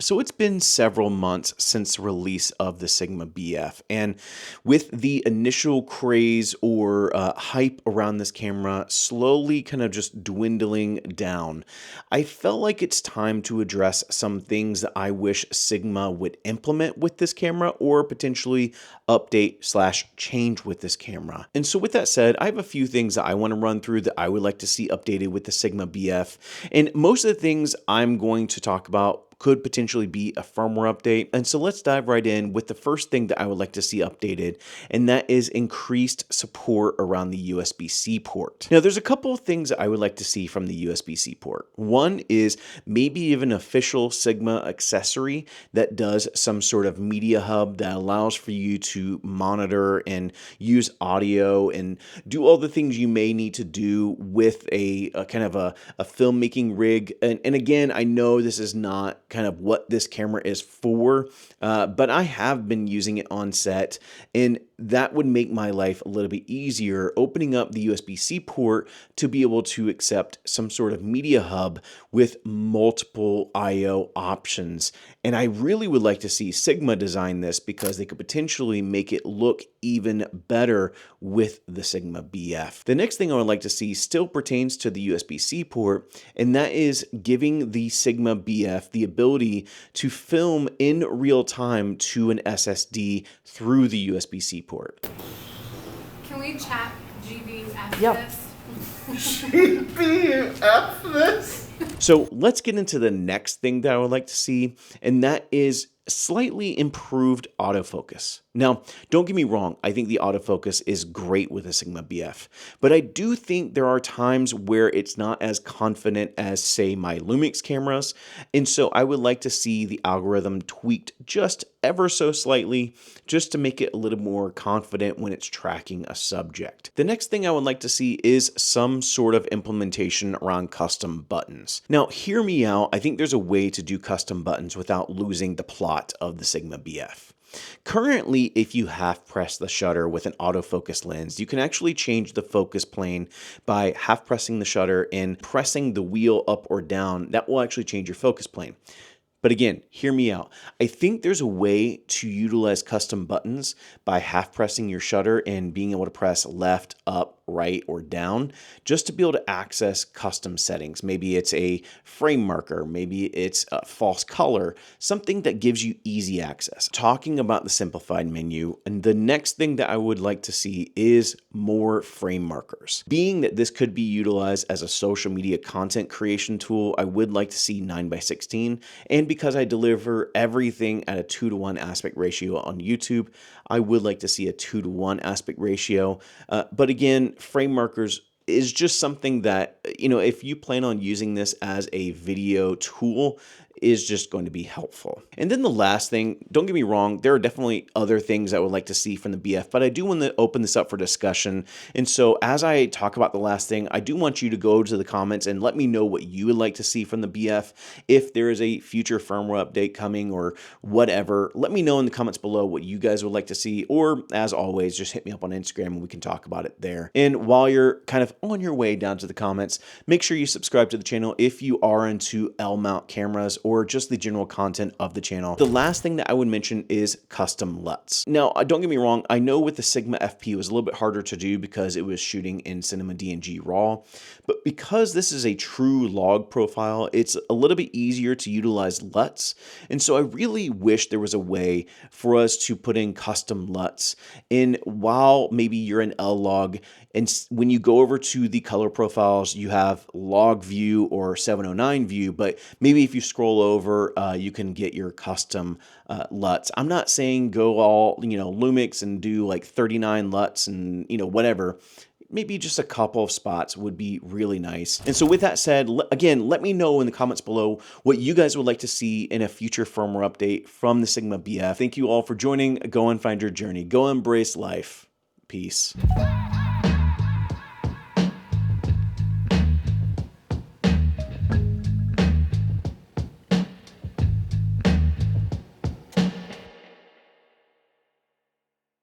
So it's been several months since the release of the Sigma BF, and with the initial craze or hype around this camera slowly kind of just dwindling down, I felt like it's time to address some things that I wish Sigma would implement with this camera or potentially update slash change with this camera. And so with that said, I have a few things that I want to run through that I would like to see updated with the Sigma BF. And most of the things I'm going to talk about could potentially be a firmware update. And so let's dive right in with the first thing that I would like to see updated, and that is increased support around the USB-C port. Now, there's a couple of things that I would like to see from the USB-C port. One is maybe even an official Sigma accessory that does some sort of media hub that allows for you to monitor and use audio and do all the things you may need to do with a kind of a filmmaking rig. And again, I know this is not kind of what this camera is for, but I have been using it on set, and that would make my life a little bit easier, opening up the USB-C port to be able to accept some sort of media hub with multiple I/O options. And I really would like to see Sigma design this because they could potentially make it look even better with the Sigma BF. The next thing I would like to see still pertains to the USB-C port, and that is giving the Sigma BF the ability to film in real time to an SSD through the USB-C port. Can we chat GBF Yep. this? GBF this? So let's get into the next thing that I would like to see, and that is slightly improved autofocus. Now, don't get me wrong, I think the autofocus is great with a Sigma BF, but I do think there are times where it's not as confident as, say, my LUMIX cameras, and so I would like to see the algorithm tweaked just ever so slightly, just to make it a little more confident when it's tracking a subject. The next thing I would like to see is some sort of implementation around custom buttons. Now, hear me out, I think there's a way to do custom buttons without losing the plot of the Sigma BF. Currently, if you half press the shutter with an autofocus lens, you can actually change the focus plane by half pressing the shutter and pressing the wheel up or down. That will actually change your focus plane. But again, hear me out. I think there's a way to utilize custom buttons by half pressing your shutter and being able to press left, up, right, or down just to be able to access custom settings. Maybe it's a frame marker, maybe it's a false color, something that gives you easy access. Talking about the simplified menu, and the next thing that I would like to see is more frame markers. Being that this could be utilized as a social media content creation tool, I would like to see 9:16, and because I deliver everything at a 2:1 aspect ratio on YouTube, I would like to see a 2:1 aspect ratio. But again, frame markers is just something that, if you plan on using this as a video tool, is just going to be helpful. And then the last thing, don't get me wrong, there are definitely other things I would like to see from the BF, but I do want to open this up for discussion. And so as I talk about the last thing, I do want you to go to the comments and let me know what you would like to see from the BF. If there is a future firmware update coming or whatever, let me know in the comments below what you guys would like to see. Or as always, just hit me up on Instagram and we can talk about it there. And while you're kind of on your way down to the comments, make sure you subscribe to the channel if you are into L-mount cameras or just the general content of the channel. The last thing that I would mention is custom LUTs. Now, don't get me wrong, I know with the Sigma FP it was a little bit harder to do because it was shooting in Cinema DNG RAW, but because this is a true log profile, it's a little bit easier to utilize LUTs, and so I really wish there was a way for us to put in custom LUTs in while maybe you're in L-log, and when you go over to the color profiles, you have log view or 709 view, but maybe if you scroll over, you can get your custom LUTs. I'm not saying go all, LUMIX and do like 39 LUTs and, whatever. Maybe just a couple of spots would be really nice. And so with that said, again, let me know in the comments below what you guys would like to see in a future firmware update from the Sigma BF. Thank you all for joining. Go and find your journey. Go embrace life. Peace.